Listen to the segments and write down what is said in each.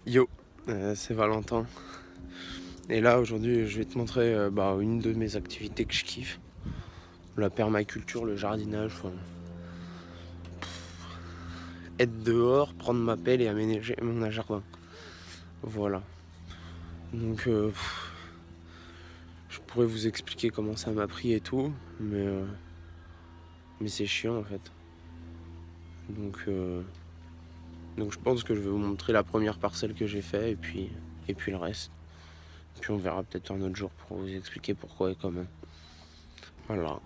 Yo, c'est Valentin. Et là aujourd'hui je vais te montrer une de mes activités que je kiffe. La permaculture, le jardinage, enfin, être dehors, prendre ma pelle et aménager mon jardin. Voilà. Donc je pourrais vous expliquer comment ça m'a pris et tout, mais c'est chiant en fait. Donc je pense que je vais vous montrer la première parcelle que j'ai fait et puis le reste. Puis on verra peut-être un autre jour pour vous expliquer pourquoi et comment. Voilà.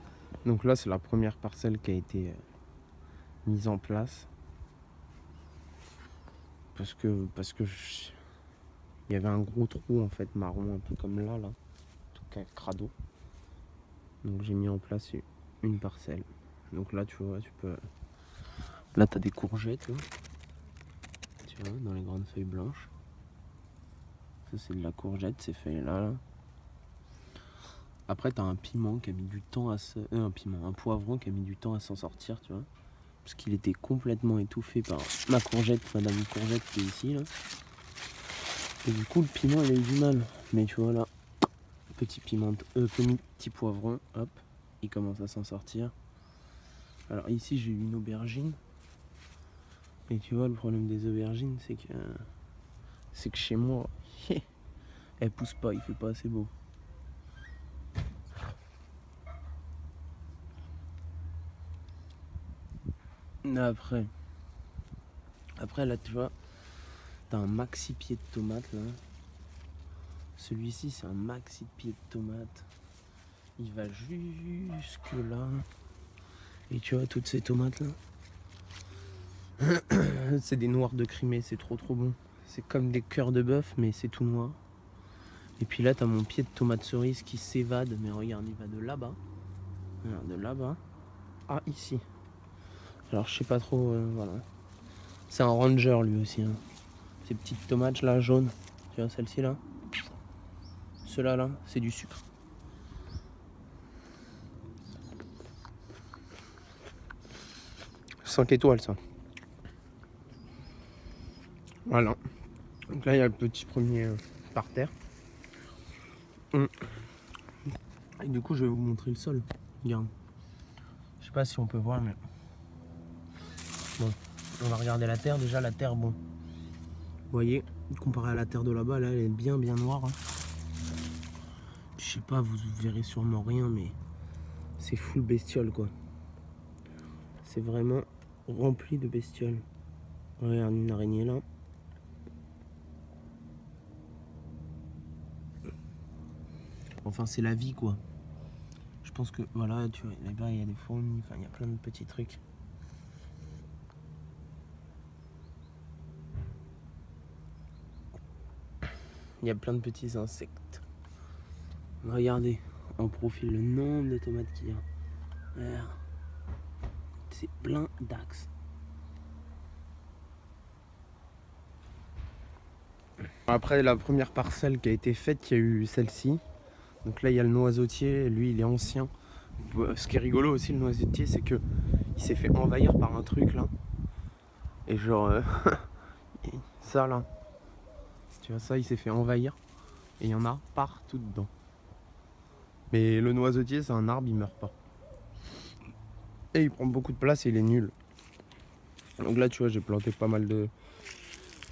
Donc là c'est la première parcelle qui a été mise en place. Parce que il y avait un gros trou en fait marron, un peu comme là, tout crado. Donc j'ai mis en place une parcelle. Donc là tu vois, tu peux. Là t'as des courgettes, là. Tu vois, dans les grandes feuilles blanches. Ça c'est de la courgette, ces feuilles-là. Là. Après t'as un piment qui a mis du temps à un poivron qui a mis du temps à s'en sortir, tu vois. Parce qu'il était complètement étouffé par ma courgette, madame courgette qui est ici là. Et du coup le piment il a eu du mal. Mais tu vois là, petit poivron, hop, il commence à s'en sortir. Alors ici j'ai eu une aubergine. Et tu vois le problème des aubergines c'est que chez moi, elle pousse pas, il fait pas assez beau. Après là tu vois, t'as un maxi pied de tomate là. Celui-ci c'est un maxi pied de tomate. Il va jusque là. Et tu vois toutes ces tomates là. C'est des noirs de Crimée, c'est trop bon. C'est comme des cœurs de bœuf mais c'est tout noir. Et puis là t'as mon pied de tomate cerise qui s'évade. Mais regarde, il va de là-bas. Regarde, de là-bas à ici. Alors je sais pas trop, voilà. C'est un ranger lui aussi. Hein. Ces petites tomates là, jaunes. Tu vois celle-ci là. Ceux-là là, c'est du sucre. Cinq étoiles ça. Voilà. Donc là il y a le petit premier par terre. Et du coup je vais vous montrer le sol. Regarde. Je sais pas si on peut voir mais. Bon. On va regarder la terre. Déjà la terre, bon. Vous voyez, comparé à la terre de là-bas, là elle est bien noire. Hein. Je sais pas, vous verrez sûrement rien mais c'est full bestiole quoi. C'est vraiment rempli de bestioles. Regarde une araignée là. Enfin c'est la vie quoi. Je pense que voilà, tu vois, là-bas il y a des fourmis, enfin il y a plein de petits trucs. Il y a plein de petits insectes. Regardez en profil le nombre de tomates qu'il y a. C'est plein d'axes. Après la première parcelle qui a été faite, il y a eu celle-ci. Donc là il y a le noisetier, lui il est ancien. Ce qui est rigolo aussi le noisetier, c'est que il s'est fait envahir par un truc là. Et genre ça là. Tu vois ça, il s'est fait envahir. Et il y en a partout dedans. Mais le noisetier c'est un arbre, il meurt pas. Et il prend beaucoup de place et il est nul. Donc là tu vois j'ai planté pas mal de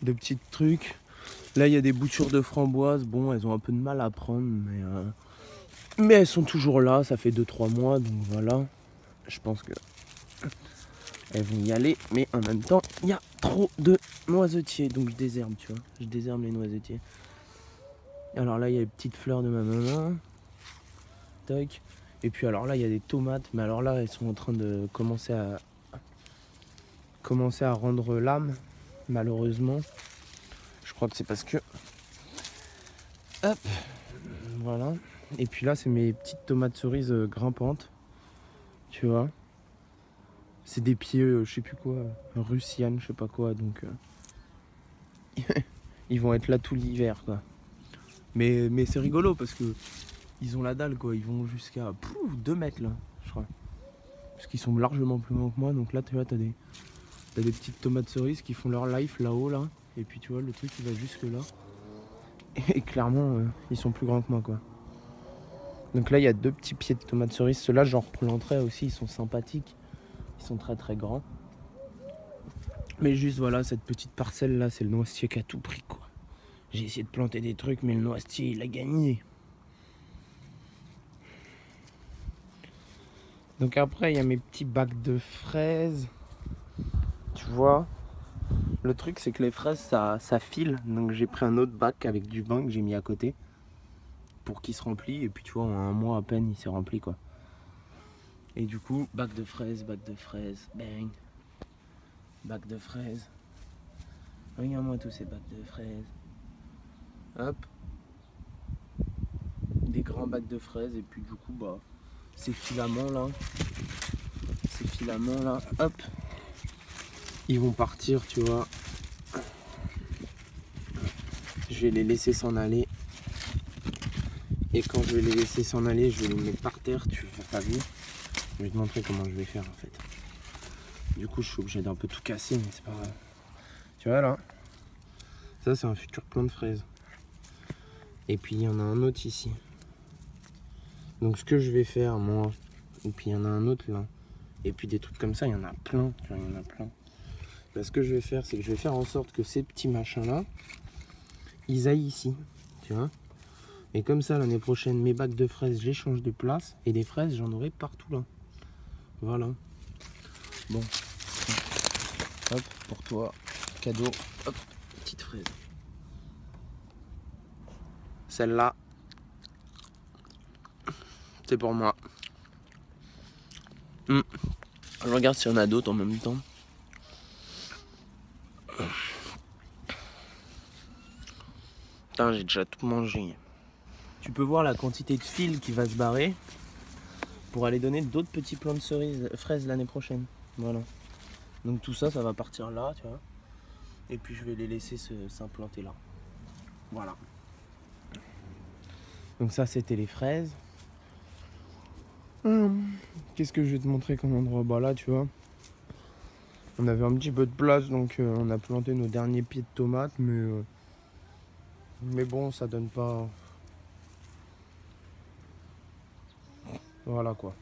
petits trucs. Là il y a des boutures de framboises. Bon elles ont un peu de mal à prendre mais elles sont toujours là. Ça fait 2-3 mois donc voilà. Je pense que elles vont y aller. Mais en même temps il y a trop de noisetiers. Donc je désherbe tu vois. Je désherbe les noisetiers. Alors là il y a les petites fleurs de ma maman. Tac. Et puis alors là il y a des tomates. Mais alors là elles sont en train de commencer à rendre l'âme. Malheureusement. Je crois que c'est parce que... Hop. Voilà. Et puis là, c'est mes petites tomates cerises grimpantes. Tu vois. C'est des pieds, je sais plus quoi. Russiane, je sais pas quoi. Donc... ils vont être là tout l'hiver, quoi. Mais c'est rigolo parce que... Ils ont la dalle, quoi. Ils vont jusqu'à 2 mètres, là, je crois. Parce qu'ils sont largement plus longs que moi. Donc là, tu vois, t'as des petites tomates cerises qui font leur life là-haut, là. Et puis tu vois, le truc il va jusque là. Et clairement, ils sont plus grands que moi, quoi. Donc là, il y a 2 petits pieds de tomates cerises. Ceux-là, j'en replanterai aussi, ils sont sympathiques. Ils sont très très grands. Mais juste voilà, cette petite parcelle là, c'est le noisetier qui a tout pris, quoi. J'ai essayé de planter des trucs, mais le noisetier, il a gagné. Donc après, il y a mes petits bacs de fraises. Tu vois, le truc, c'est que les fraises, ça file. Donc j'ai pris un autre bac avec du vin que j'ai mis à côté pour qu'il se remplit. Et puis tu vois, en un mois à peine, il s'est rempli, quoi. Et du coup, bac de fraises, bang. Bac de fraises. Regarde-moi tous ces bacs de fraises. Hop. Des grands bacs de fraises. Et puis du coup, bah, ces filaments là, hop, ils vont partir, tu vois. Je vais les laisser s'en aller. Et quand je vais les laisser s'en aller, je vais les mettre par terre. Tu n'as pas vu? Je vais te montrer comment je vais faire en fait. Du coup, je suis obligé d'un peu tout casser, mais c'est pas grave. Tu vois là? Ça, c'est un futur plant de fraises. Et puis, il y en a un autre ici. Donc, ce que je vais faire, moi, et puis il y en a un autre là. Et puis des trucs comme ça, il y en a plein. Tu vois, il y en a plein. Là, ce que je vais faire, c'est que je vais faire en sorte que ces petits machins là, ils aillent ici. Tu vois? Et comme ça, l'année prochaine, mes bacs de fraises, je les change de place. Et des fraises, j'en aurai partout là. Voilà. Bon. Hop, pour toi, cadeau. Hop, petite fraise. Celle-là, c'est pour moi. Je regarde s'il y en a d'autres en même temps. Putain, j'ai déjà tout mangé. Tu peux voir la quantité de fil qui va se barrer pour aller donner d'autres petits plants de fraises l'année prochaine. Voilà. Donc tout ça, ça va partir là, tu vois. Et puis je vais les laisser s'implanter là. Voilà. Donc ça, c'était les fraises. Qu'est-ce que je vais te montrer comme endroit? Bah là, tu vois. On avait un petit peu de place, donc on a planté nos derniers pieds de tomates, mais bon, ça donne pas. Voilà quoi.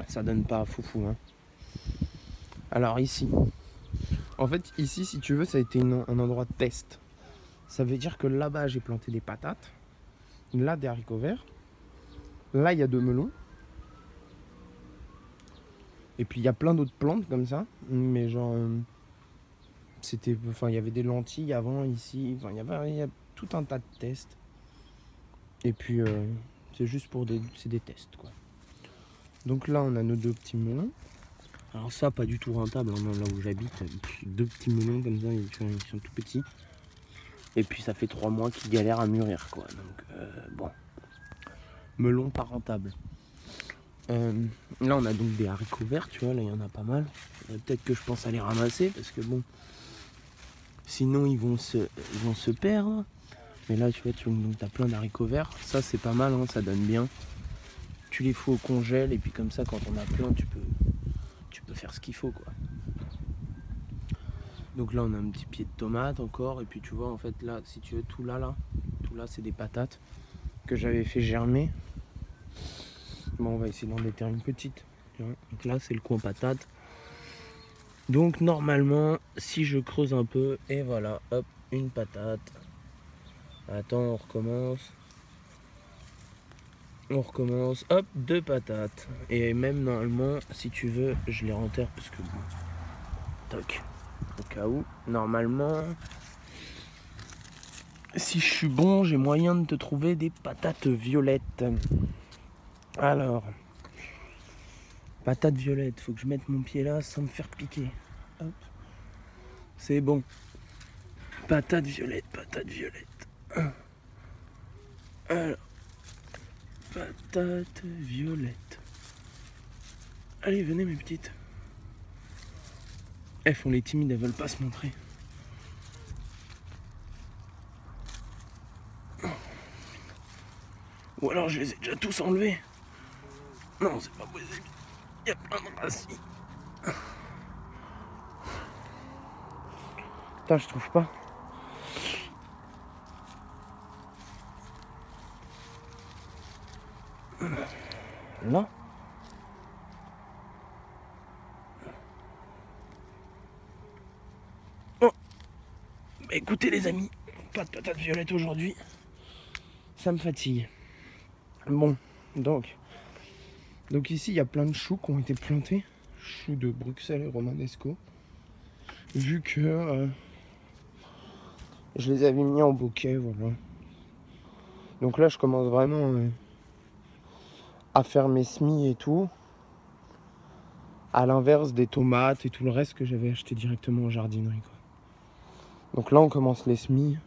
Ça donne pas foufou, hein. Alors ici, en fait, ici, si tu veux, ça a été un endroit de test. Ça veut dire que là-bas, j'ai planté des patates. Là, des haricots verts. Là, il y a 2 melons. Et puis, il y a plein d'autres plantes comme ça. Mais genre, il y avait des lentilles avant ici. Enfin, il y a tout un tas de tests. Et puis, c'est juste c'est des tests, quoi. Donc là, on a nos 2 petits melons. Alors ça, pas du tout rentable, hein, là où j'habite. 2 petits melons comme ça, ils sont tout petits. Et puis ça fait 3 mois qu'ils galèrent à mûrir, quoi. Donc bon, melon pas rentable. Là, on a donc des haricots verts, tu vois. Là, il y en a pas mal. Peut-être que je pense à les ramasser parce que bon, sinon ils vont se perdre. Mais là, tu vois, t'as plein d'haricots verts. Ça, c'est pas mal, hein, ça donne bien. Tu les fous au congèle et puis comme ça, quand on a plein, tu peux faire ce qu'il faut, quoi. Donc là, on a un petit pied de tomate encore. Et puis tu vois, en fait, là, si tu veux, tout là, c'est des patates que j'avais fait germer. Bon, on va essayer d'en déterrer une petite. Donc là, c'est le coin patate. Donc normalement, si je creuse un peu, et voilà, hop, une patate. Attends, on recommence. Hop, 2 patates. Et même normalement, si tu veux, je les renterre parce que bon, toc, au cas où, normalement, si je suis bon, j'ai moyen de te trouver des patates violettes. Alors, patates violettes, faut que je mette mon pied là sans me faire piquer. Hop, c'est bon. Patates violettes. Alors, patates violettes. Allez, venez mes petites. Elles font les timides, elles veulent pas se montrer. Ou alors je les ai déjà tous enlevés. Non, c'est pas possible. Il y a plein de racines. Putain, je trouve pas. Là. Oh. Bah, écoutez les amis, pas de patates violettes aujourd'hui. Ça me fatigue. Bon, donc ici il y a plein de choux qui ont été plantés. Choux de Bruxelles et Romanesco. Vu que je les avais mis en bouquet, voilà. Donc là je commence vraiment à faire mes semis et tout. À l'inverse des tomates et tout le reste que j'avais acheté directement en jardinerie, quoi. Donc là on commence les semis.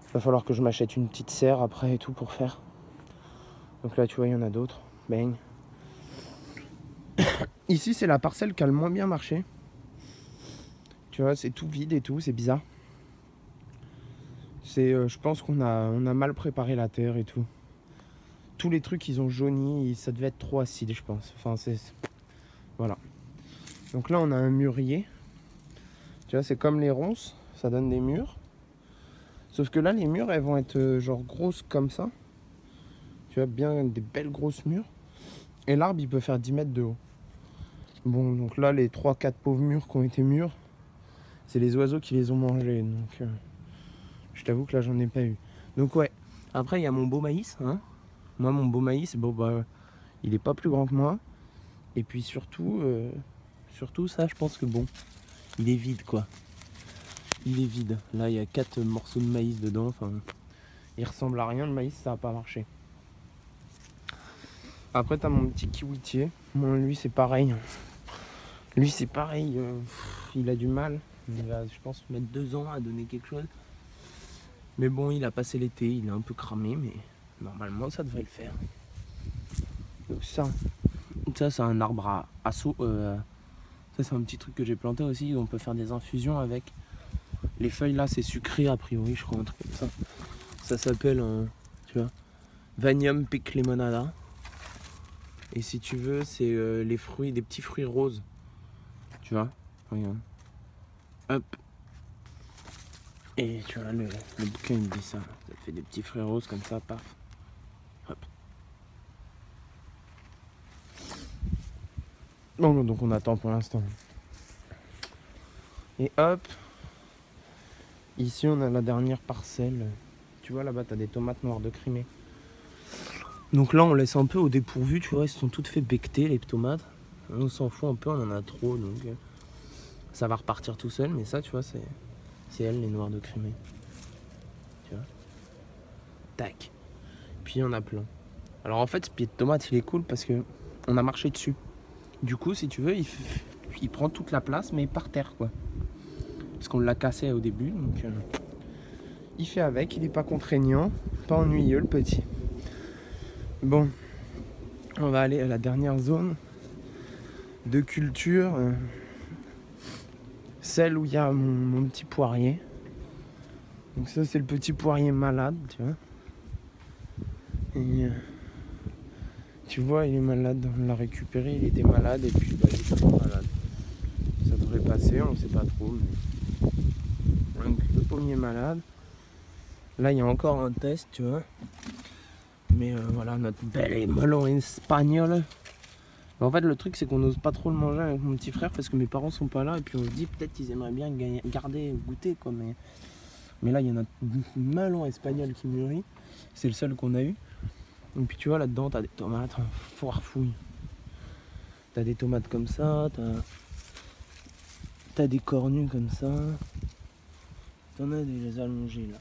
Il va falloir que je m'achète une petite serre après et tout pour faire. Donc là tu vois il y en a d'autres. Bang. Ici c'est la parcelle qui a le moins bien marché. Tu vois c'est tout vide et tout, c'est bizarre. C'est, je pense qu'on a mal préparé la terre et tout. Tous les trucs ils ont jauni, ça devait être trop acide je pense. Enfin c'est... Voilà. Donc là on a un mûrier. Tu vois c'est comme les ronces, ça donne des mûres. Sauf que là les mûres elles vont être genre grosses comme ça. Tu vois bien des belles grosses mûres. Et l'arbre il peut faire 10 mètres de haut. Bon donc là les 3-4 pauvres mûres qui ont été mûres, c'est les oiseaux qui les ont mangées. Donc je t'avoue que là j'en ai pas eu. Donc ouais. Après il y a mon beau maïs, hein. Moi mon beau maïs, bon bah il est pas plus grand que moi. Et puis surtout ça je pense que bon, il est vide quoi. Il est vide. Là il y a 4 morceaux de maïs dedans. Enfin, il ressemble à rien le maïs, ça va pas marcher. Après t'as mon petit kiwitier. Bon, lui c'est pareil. Lui c'est pareil. Il a du mal. Il va je pense mettre 2 ans à donner quelque chose. Mais bon il a passé l'été, il est un peu cramé mais normalement ça devrait le faire. Donc ça c'est un arbre à saut. Ça c'est un petit truc que j'ai planté aussi. On peut faire des infusions avec. Les feuilles là c'est sucré a priori je crois, un truc comme ça. Ça s'appelle tu vois, Vanium Pic Limonada. Et si tu veux c'est les fruits, des petits fruits roses. Tu vois, regarde. Hop. Et tu vois le bouquin il me dit ça. Ça fait des petits fruits roses comme ça, paf. Hop. Bon donc on attend pour l'instant. Et hop. Ici on a la dernière parcelle. Tu vois là-bas t'as des tomates noires de Crimée. Donc là on laisse un peu au dépourvu, tu vois, elles sont toutes fait becter les tomates. On s'en fout un peu, on en a trop donc ça va repartir tout seul. Mais ça tu vois c'est elles les noires de Crimée. Tu vois. Tac. Puis il y en a plein. Alors en fait ce pied de tomate il est cool parce que on a marché dessus. Du coup si tu veux il prend toute la place mais par terre quoi. Parce qu'on l'a cassé au début donc il fait avec, il n'est pas contraignant, pas ennuyeux le petit. Bon, on va aller à la dernière zone de culture, celle où il y a mon petit poirier. Donc ça c'est le petit poirier malade, tu vois. Et tu vois il est malade, on l'a récupéré, il était malade et puis bah, il est toujours malade. Ça devrait passer, on ne sait pas trop. Mais... Donc le pommier malade. Là il y a encore un test, tu vois. Mais voilà notre bel melon espagnol. En fait le truc c'est qu'on n'ose pas trop le manger avec mon petit frère parce que mes parents sont pas là et puis on se dit peut-être qu'ils aimeraient bien garder, goûter quoi. Mais là il y a notre melon espagnol qui mûrit. C'est le seul qu'on a eu. Et puis tu vois là-dedans t'as des tomates, foire fouille. T'as des tomates comme ça, t'as des cornues comme ça. T'en as des allongés là.